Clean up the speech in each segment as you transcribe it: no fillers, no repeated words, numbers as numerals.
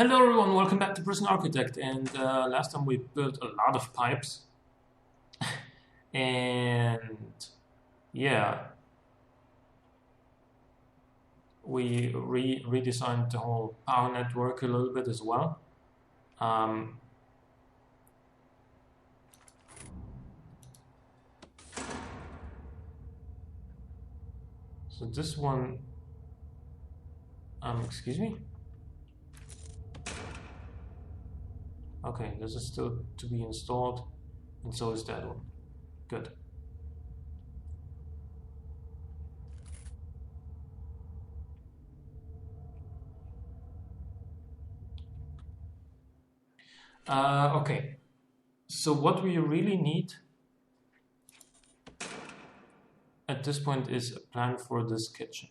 Hello everyone, welcome back to Prison Architect. And last time we built a lot of pipes. And yeah, we redesigned the whole power network a little bit as well. So this one, excuse me? Okay, this is still to be installed, and so is that one. Good. Okay, so what we really need at this point is a plan for this kitchen.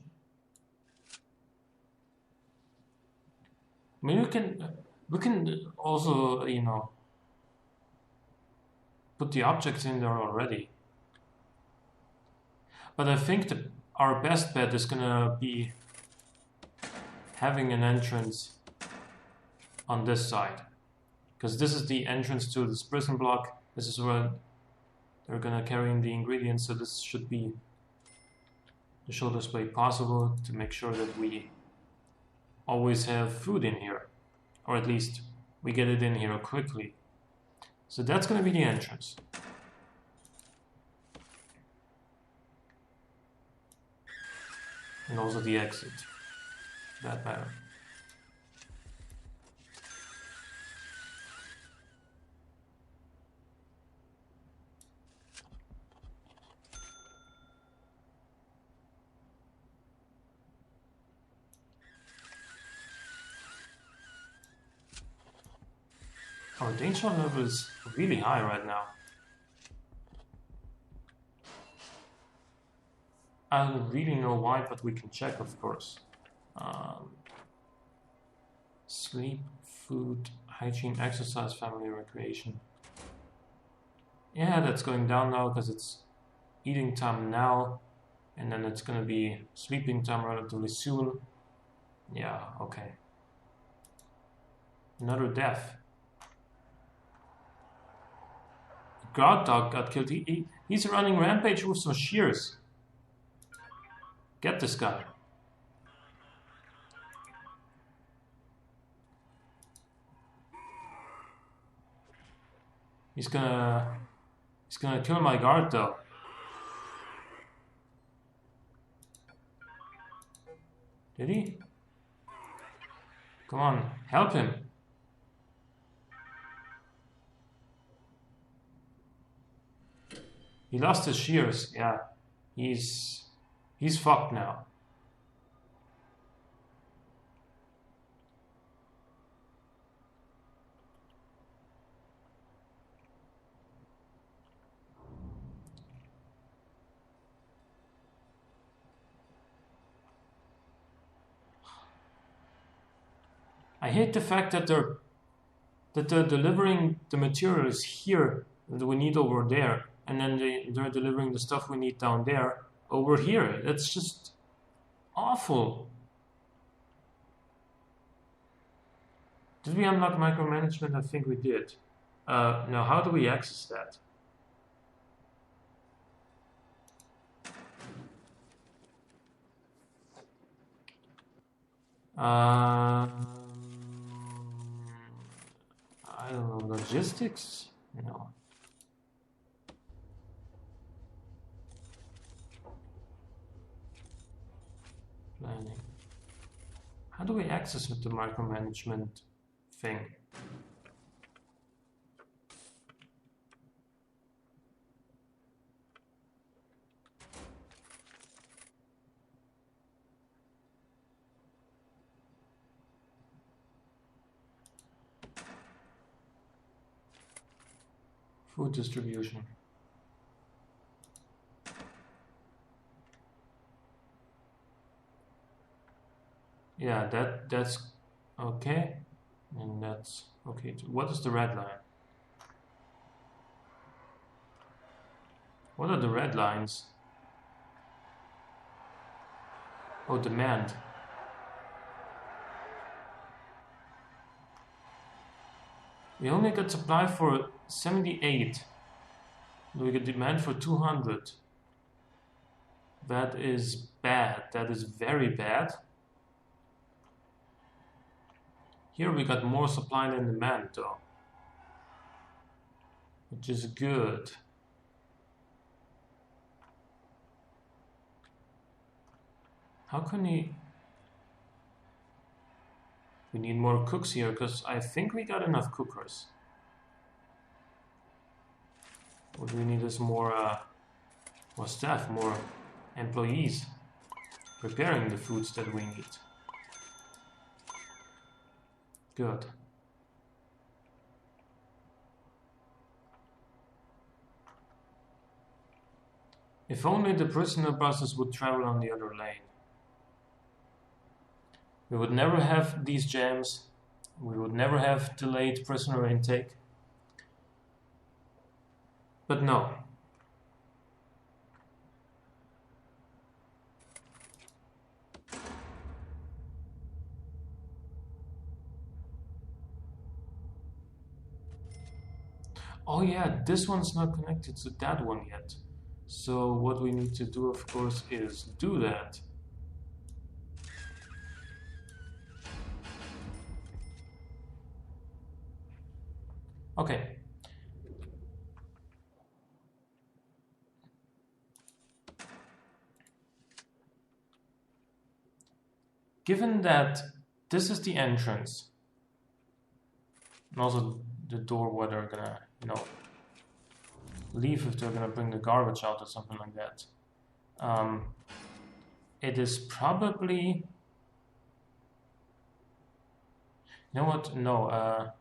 I mean, we can also, put the objects in there already. But I think that our best bet is gonna be having an entrance on this side, because this is the entrance to this prison block. This is where they're gonna carry in the ingredients, so this should be the shortest way possible to make sure that we always have food in here, or at least we get it in here quickly. So that's gonna be the entrance. And also the exit, for that matter. Our danger level is really high right now. I don't really know why, but we can check, of course. Sleep, food, hygiene, exercise, family, recreation. Yeah, that's going down now because it's eating time now, and then it's gonna be sleeping time relatively soon. Yeah, okay. Another death. Guard dog got killed. He's running rampage with some shears. Get this guy. He's gonna kill my guard though. Did he? Come on, help him. He lost his shears. Yeah, he's fucked now. I hate the fact that they're delivering the materials here that we need over there, and then they're delivering the stuff we need down there over here. That's just awful. Did we unlock micromanagement? I think we did. Now, how do we access that? I don't know, logistics? No. Planning. How do we access the micromanagement thing? Food distribution. Yeah, that's okay, and that's okay too. What is the red line? What are the red lines? Oh, demand. We only got supply for 78. We get demand for 200. That is bad. That is very bad. Here we got more supply than demand though, which is good. How can we need more cooks here, because I think we got enough cookers. What we need is more staff, more employees preparing the foods that we need. Good. If only the prisoner buses would travel on the other lane. We would never have these jams. We would never have delayed prisoner intake. But no. Oh yeah, this one's not connected to that one yet. So what we need to do, of course, is do that. Okay. Given that this is the entrance, and also the door where they're gonna, leave if they're gonna bring the garbage out or something like that, it is probably... You know what? No,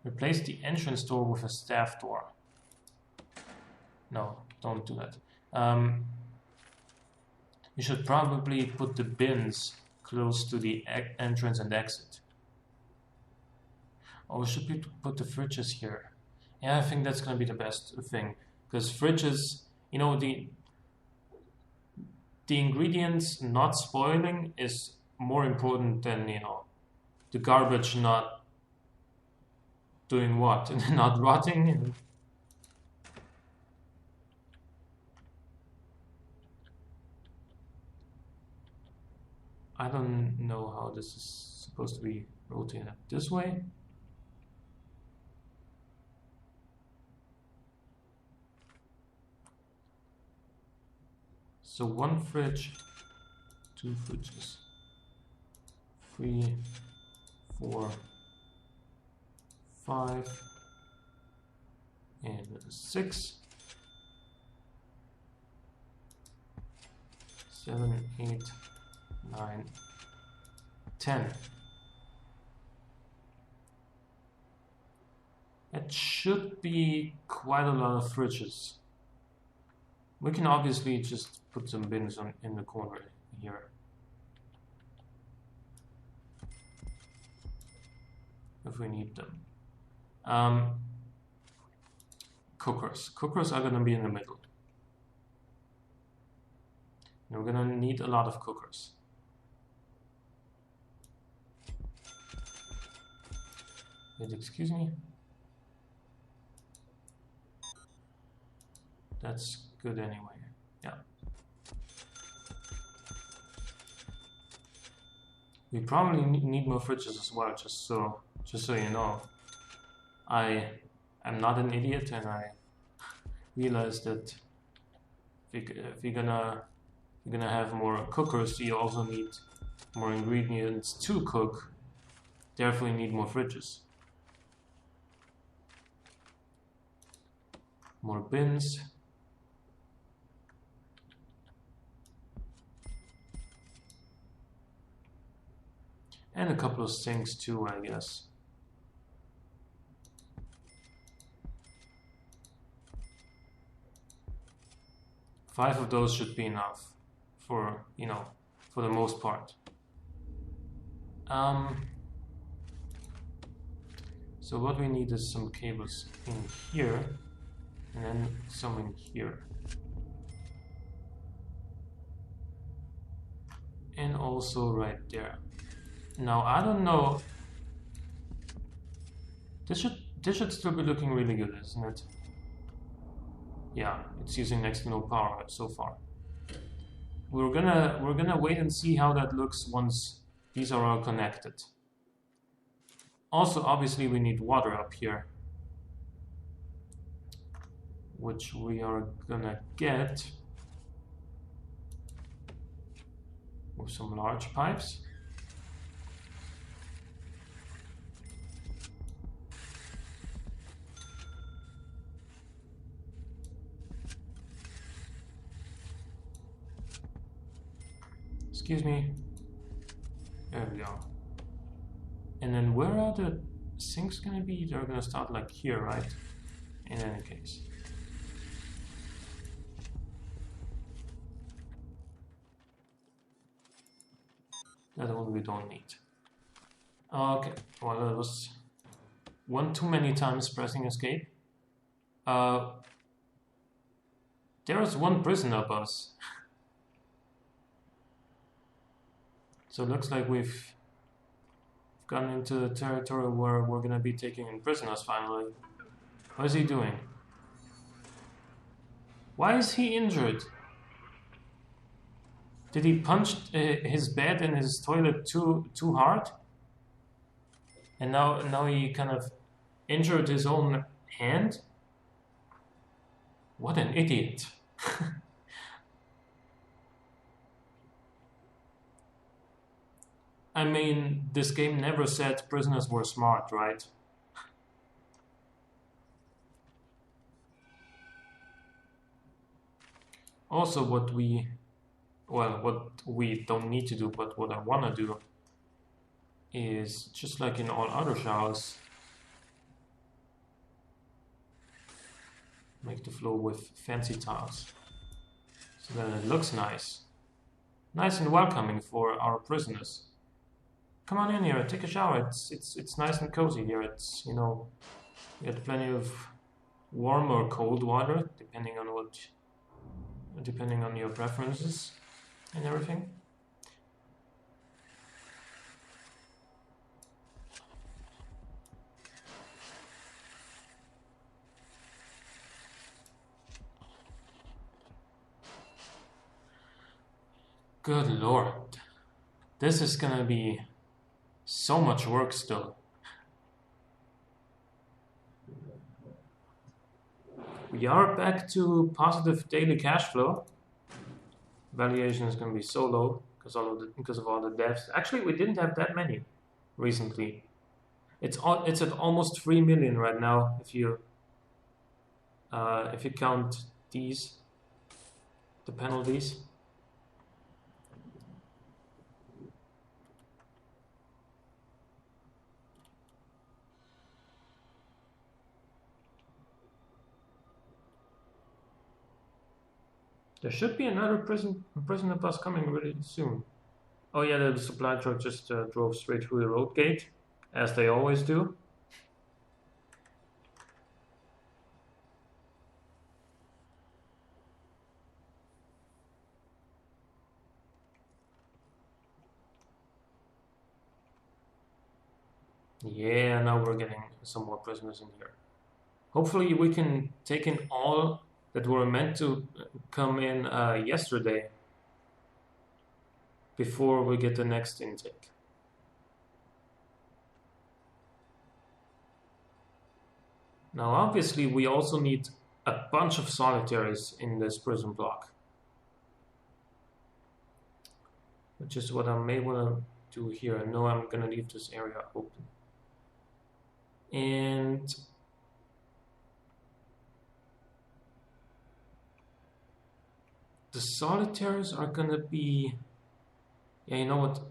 replace the entrance door with a staff door. No, don't do that. You should probably put the bins close to the entrance and exit. Or we should put the fridges here. Yeah, I think that's going to be the best thing. Because fridges, the ingredients not spoiling is more important than, the garbage not doing what? Not rotting? I don't know how this is supposed to be rotated. This way? So 1 fridge, 2 fridges, 3, 4, 5, and 6, 7, 8, 9, 10. It should be quite a lot of fridges. We can obviously just put some bins in the corner here. If we need them. Cookers. Cookers are going to be in the middle. And we're going to need a lot of cookers. Wait, excuse me? That's good anyway. Yeah. We probably need more fridges as well, just so you know. I am not an idiot, and I realize that if you're gonna have more cookers, you also need more ingredients to cook. Therefore, you need more fridges. More bins. And a couple of sinks too, I guess. Five of those should be enough for, for the most part. So what we need is some cables in here, and then some in here. And also right there. Now, I don't know This should still be looking really good, isn't it? Yeah, it's using next to no power so far. We're gonna wait and see how that looks once these are all connected. Also, obviously, we need water up here, which we are gonna get with some large pipes. Excuse me. There we go. And then where are the sinks gonna be? They're gonna start like here, right? In any case. That one we don't need. Okay, well that was one too many times pressing escape. There's one prisoner bus. So it looks like we've gone into the territory where we're gonna be taking in prisoners finally. What is he doing? Why is he injured? Did he punch his bed and his toilet too hard? And now he kind of injured his own hand? What an idiot. I mean, this game never said prisoners were smart, right? Also, what we don't need to do, but what I want to do is, just like in all other showers, make the floor with fancy tiles so that it looks nice. Nice and welcoming for our prisoners. Come on in here, take a shower. It's nice and cozy here. It's, you know, you get plenty of warm or cold water, depending on your preferences and everything. Good Lord. This is gonna be so much work still. We are back to positive daily cash flow. Valuation is going to be so low because of all the devs. Actually, we didn't have that many recently. It's at almost 3 million right now if you count the penalties. There should be another prisoner bus coming really soon. Oh yeah, the supply truck just drove straight through the road gate, as they always do. Yeah, now we're getting some more prisoners in here. Hopefully we can take in all that were meant to come in yesterday before we get the next intake. Now obviously we also need a bunch of solitaries in this prison block, which is what I may want to do here. I know I'm gonna leave this area open. And the solitaires are gonna be, yeah, you know what?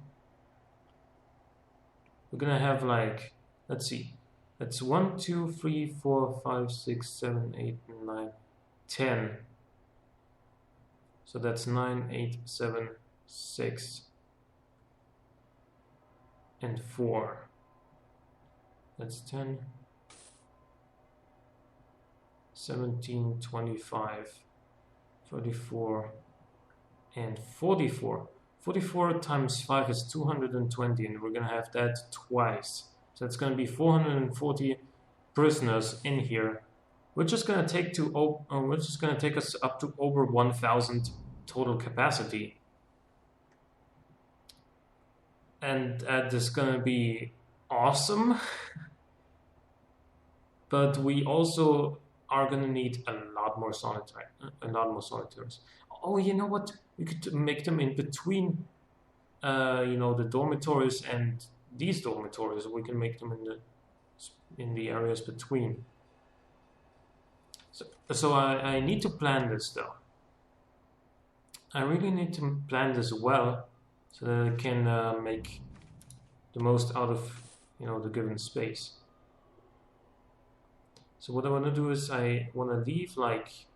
We're gonna have like, let's see, that's 1, 2, 3, 4, 5, 6, 7, 8, 9, 10. So that's 9, 8, 7, 6, and 4. That's 10, 17, 25. 34 and 44. 44 times 5 is 220, and we're gonna have that twice. So it's gonna be 440 prisoners in here, which is going to take us up to over 1,000 total capacity, and that is going to be awesome. But we also are going to need a lot more solitaires. Oh, you know what? We could make them in between, the dormitories and these dormitories. We can make them in the areas between. So I need to plan this though. I really need to plan this well so that I can make the most out of the given space. So what I want to do is I want to leave like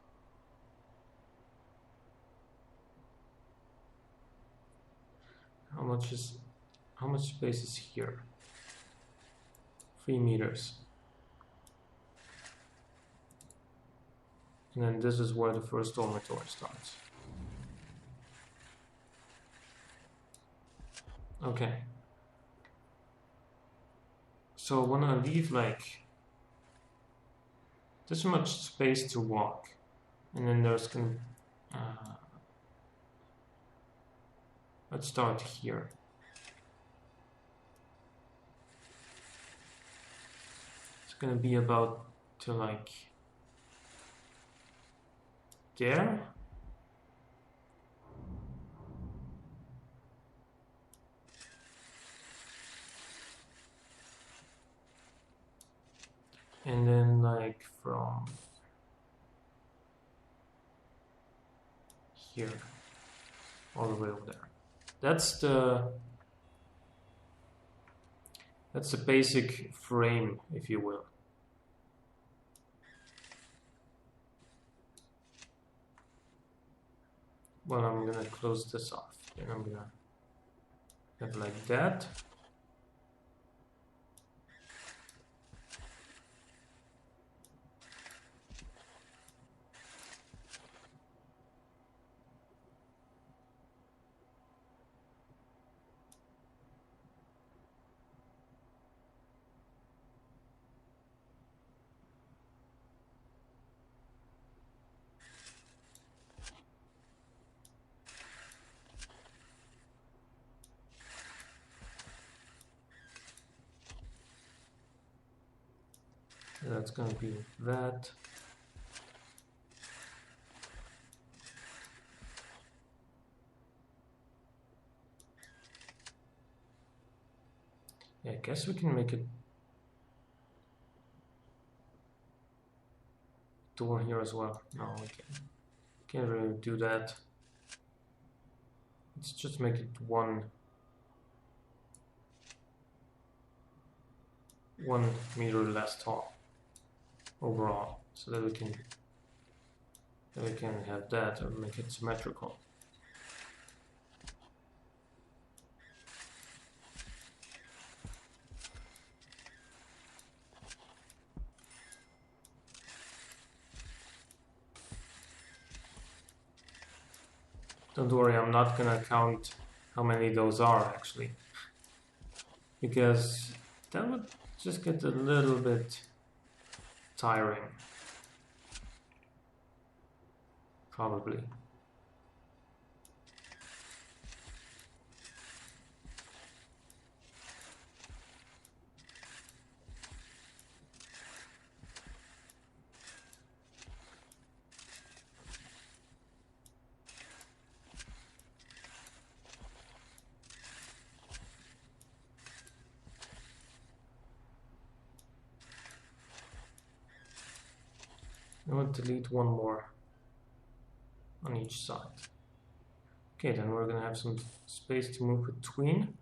how much space is here? 3 meters. And then this is where the first dormitory starts. Okay. So I want to leave like this much space to walk, and then there's let's start here. It's gonna be about to like there. And then like from here all the way over there. That's the basic frame, if you will. Well, I'm gonna close this off, and I'm gonna have like that. That's going to be that. Yeah, I guess we can make a door here as well. No, we can't really do that. Let's just make it 1 meter less tall overall, so that we can have that or make it symmetrical. Don't worry, I'm not gonna count how many those are actually, because that would just get a little bit tiring, probably. I want to delete 1 more on each side. Okay, then we're going to have some space to move between.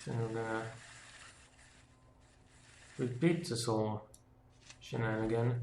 Then we're going to repeat this whole shenanigan.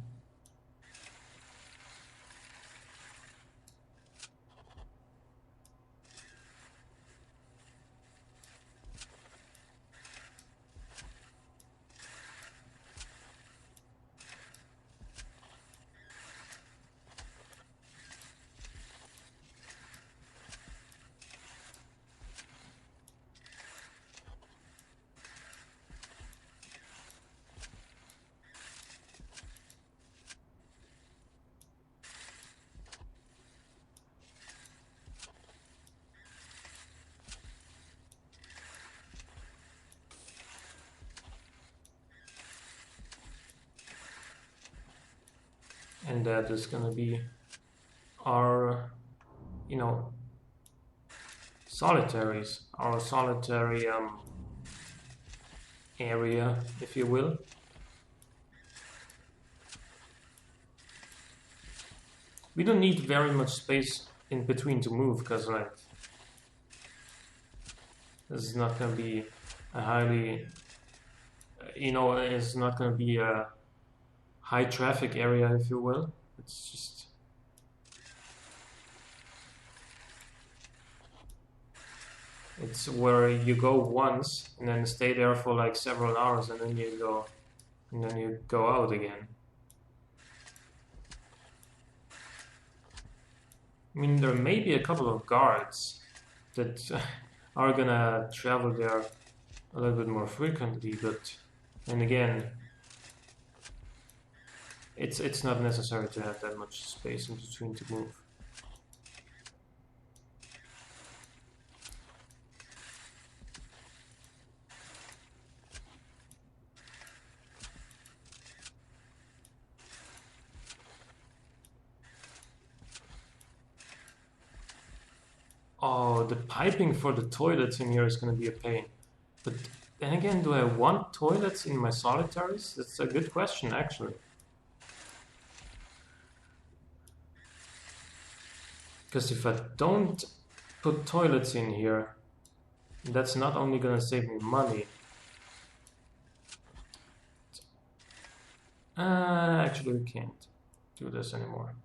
and that is gonna be our, you know, solitaries, our solitary area, if you will. We don't need very much space in between to move, because like this is not gonna be a highly, it's not gonna be a high traffic area, if you will. It's just it's where you go once and then stay there for like several hours, and then you go out again. I mean, there may be a couple of guards that are gonna travel there a little bit more frequently, but and again, it's not necessary to have that much space in between to move. Oh, the piping for the toilets in here is going to be a pain. But then again, do I want toilets in my solitaries? That's a good question, actually. Because if I don't put toilets in here, that's not only going to save me money. Actually, we can't do this anymore.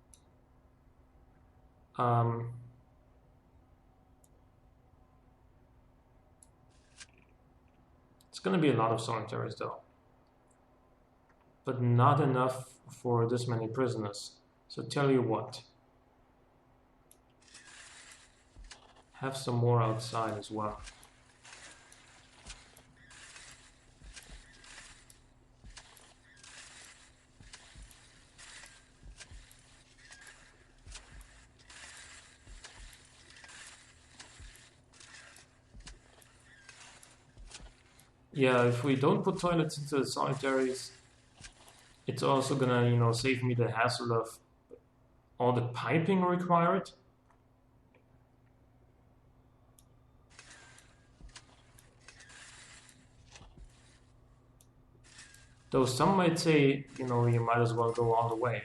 It's going to be a lot of solitaries though, but not enough for this many prisoners. So tell you what, have some more outside as well. Yeah, if we don't put toilets into the solitaries, it's also gonna, save me the hassle of all the piping required. Though some might say, you might as well go all the way.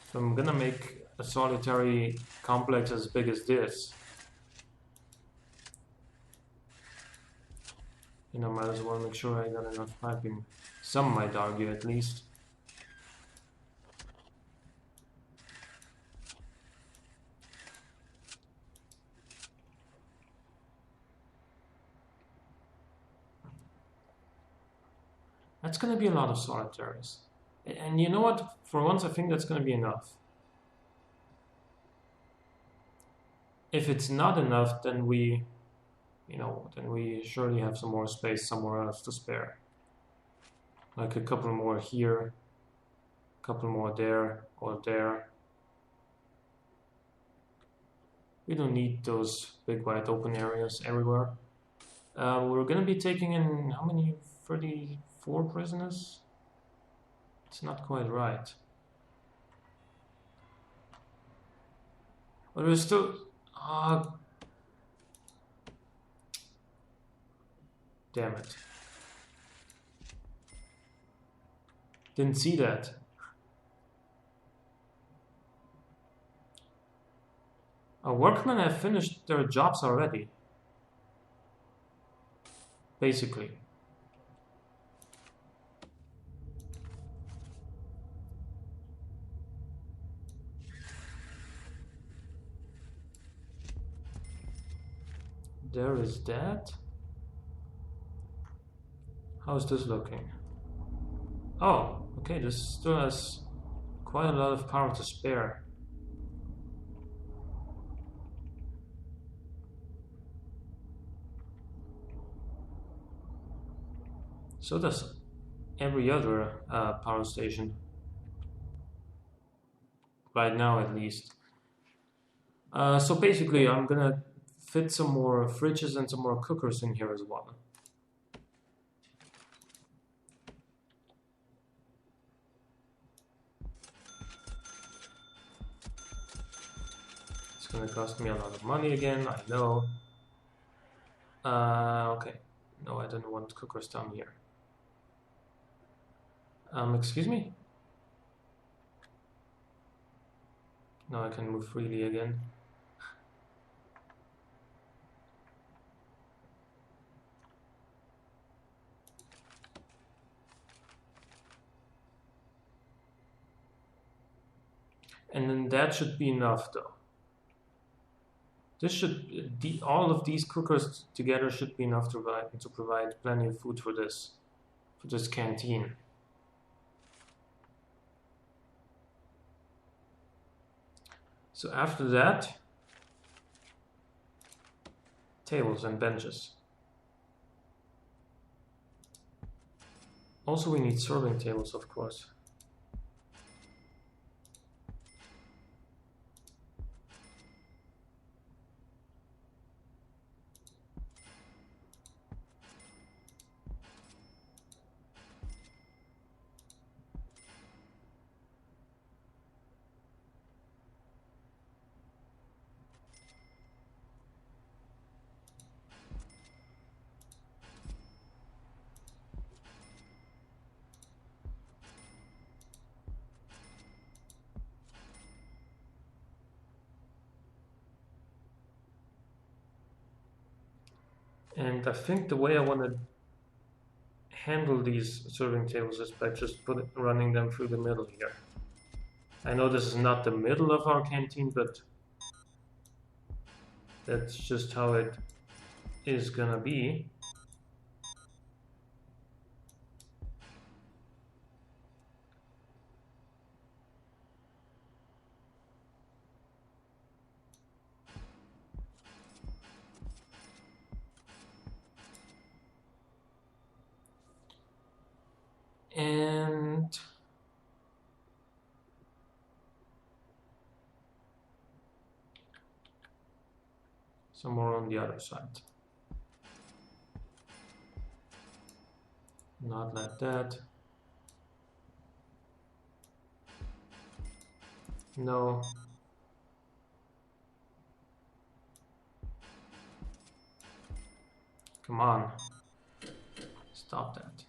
If I'm gonna make a solitary complex as big as this, might as well make sure I got enough piping. Some might argue, at least. That's going to be a lot of solitaries. And you know what? For once, I think that's going to be enough. If it's not enough, then we surely have some more space somewhere else to spare. Like a couple more here, a couple more there or there. We don't need those big wide open areas everywhere. We're gonna be taking in how many? 34 prisoners? It's not quite right. But we're still... damn it. Didn't see that. Our workmen have finished their jobs already. Basically. There is that. How's this looking? Oh, okay, this still has quite a lot of power to spare. So does every other power station. Right now, at least. So basically, I'm gonna fit some more fridges and some more cookers in here as well. gonna cost me a lot of money again, I know. Okay. No, I don't want cookers down here. Excuse me? Now I can move freely again. And then that should be enough though. This should, all of these cookers together should be enough to provide plenty of food for this canteen. So after that, tables and benches. Also we need serving tables, of course. And I think the way I want to handle these serving tables is by just running them through the middle here. I know this is not the middle of our canteen, but that's just how it is gonna be. And some more on the other side. Not like that. No. Come on. Stop that.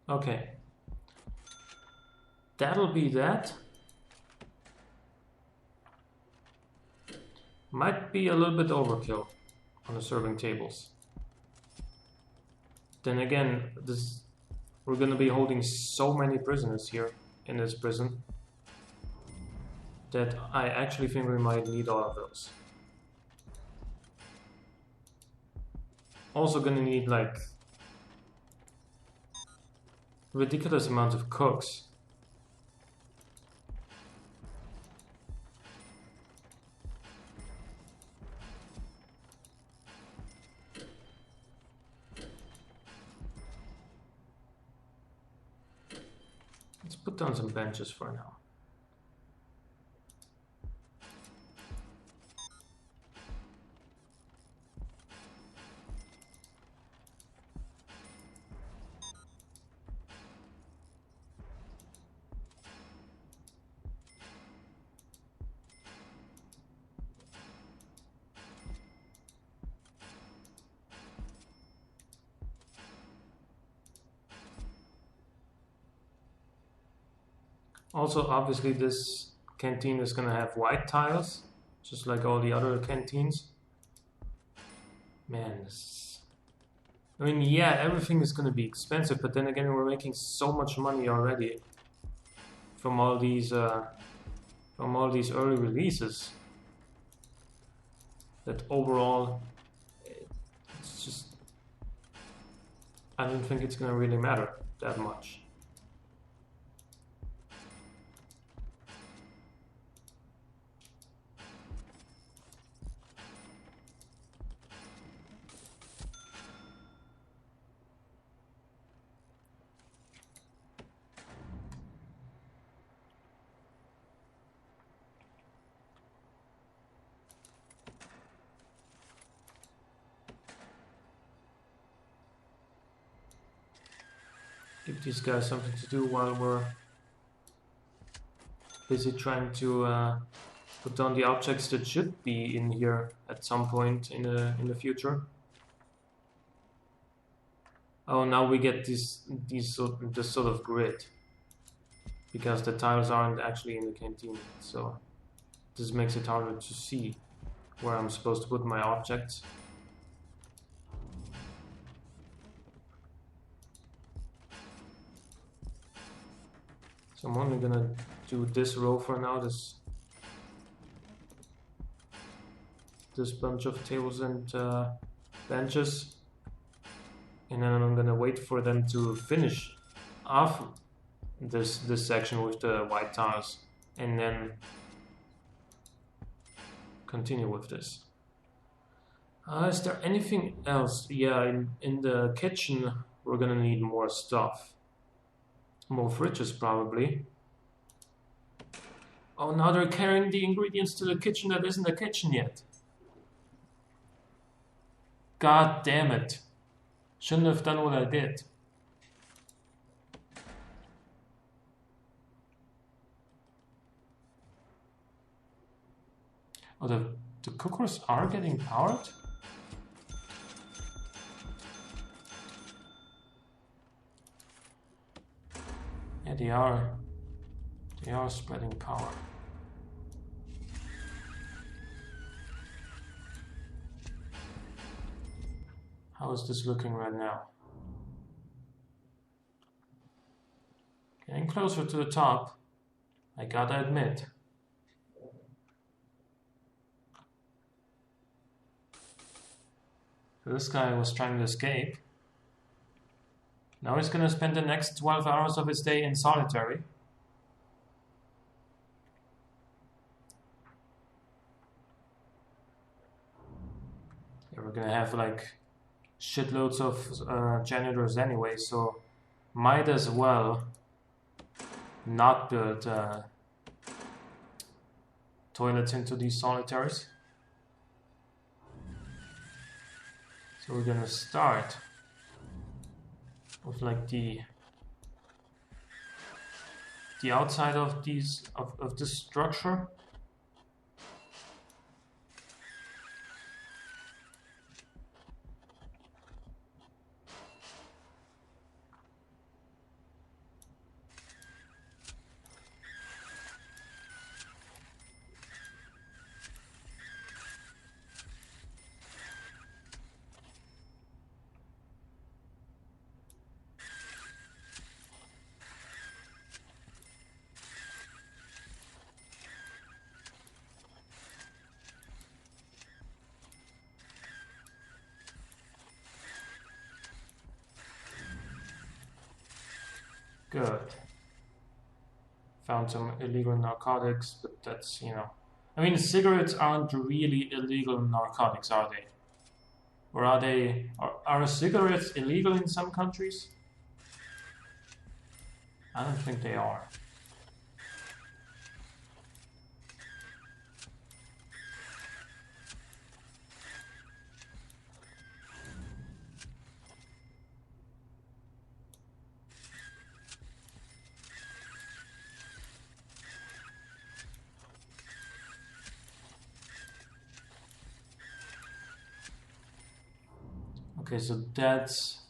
Okay. That'll be that. Might be a little bit overkill on the serving tables. Then again, we're gonna be holding so many prisoners here in this prison that I actually think we might need all of those. Also gonna need like ridiculous amounts of cooks. Let's put down some benches for now. Also, obviously, this canteen is going to have white tiles, just like all the other canteens. Man, I mean, yeah, everything is going to be expensive, but then again, we're making so much money already from all these early releases that overall, it's just, I don't think it's going to really matter that much. Give these guys something to do while we're busy trying to put down the objects that should be in here at some point in the future. Oh, now we get this sort of grid because the tiles aren't actually in the canteen, so this makes it harder to see where I'm supposed to put my objects. So I'm only gonna do this row for now, this bunch of tables and benches, and then I'm gonna wait for them to finish off this section with the white tiles, and then continue with this. Is there anything else? Yeah, in the kitchen we're gonna need more stuff. More fridges probably. Oh, now they're carrying the ingredients to the kitchen that isn't the kitchen yet. God damn it. Shouldn't have done what I did. Oh, the cookers are getting powered? Yeah, they are. They are spreading power. How is this looking right now? Getting closer to the top, I gotta admit. So this guy was trying to escape. Now he's gonna spend the next 12 hours of his day in solitary. Yeah, we're gonna have like shitloads of janitors anyway, so might as well not build toilets into these solitaries. So we're gonna start with like the outside of these of this structure. Good. Found some illegal narcotics, but that's, you know. I mean, cigarettes aren't really illegal narcotics, are they? Or are they? Are cigarettes illegal in some countries? I don't think they are. Okay, so that's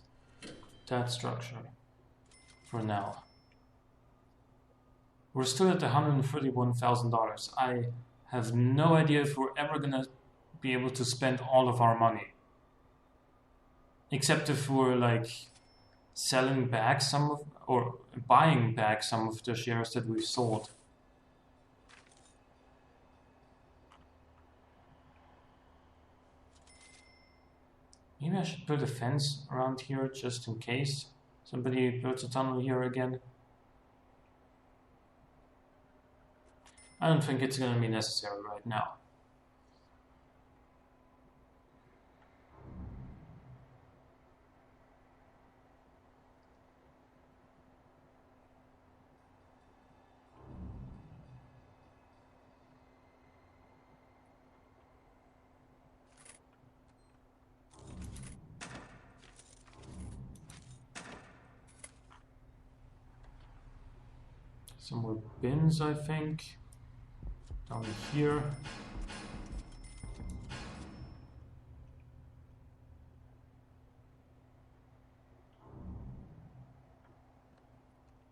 that structure for now. We're still at $131,000. I have no idea if we're ever gonna be able to spend all of our money. Except if we're like selling back some of, or buying back some of the shares that we've sold. Maybe I should put a fence around here just in case somebody builds a tunnel here again. I don't think it's going to be necessary right now. Some more bins, I think. Down here.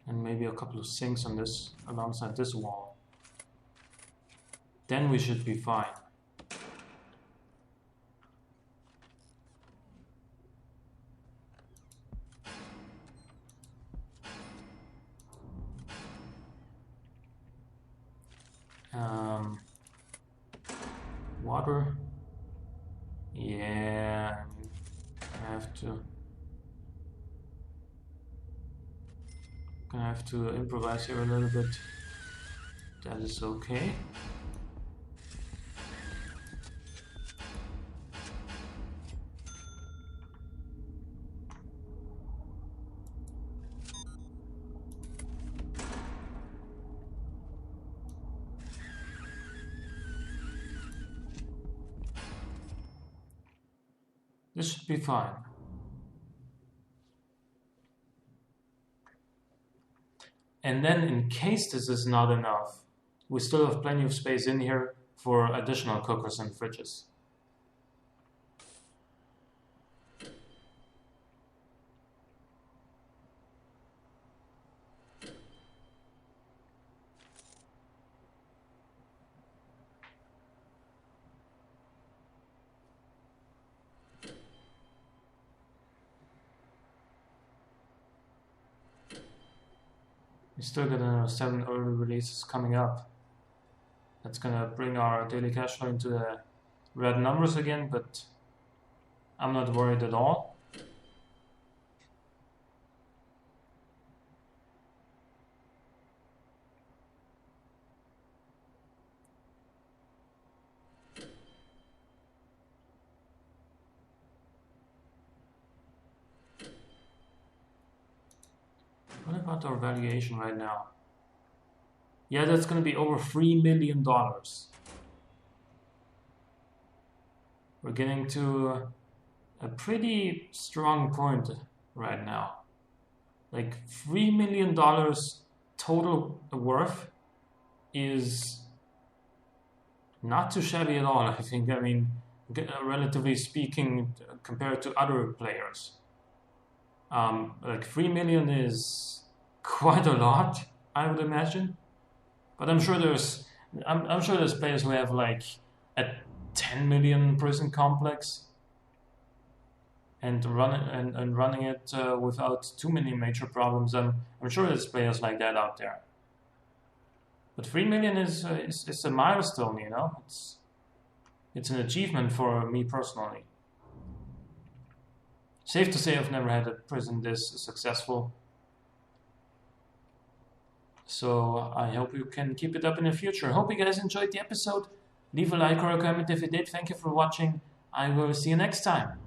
And maybe a couple of sinks on this, alongside this wall. Then we should be fine. Water. Yeah, I have to. Gonna have to improvise here a little bit. That is okay. This should be fine. And then in case this is not enough, we still have plenty of space in here for additional cookers and fridges. We still got 7 early releases coming up. That's gonna bring our daily cash flow into the red numbers again, but I'm not worried at all. What about our valuation right now? Yeah, that's going to be over $3 million. We're getting to a pretty strong point right now. Like $3 million total worth is not too shabby at all, I think. I mean, relatively speaking, compared to other players. Like 3 million is quite a lot, I would imagine. But I'm sure there's players who have like a 10 million prison complex and running it without too many major problems. I'm sure there's players like that out there. But 3 million is a milestone, you know. It's an achievement for me personally. Safe to say I've never had a prison this successful. So I hope you can keep it up in the future. Hope you guys enjoyed the episode. Leave a like or a comment if you did. Thank you for watching. I will see you next time.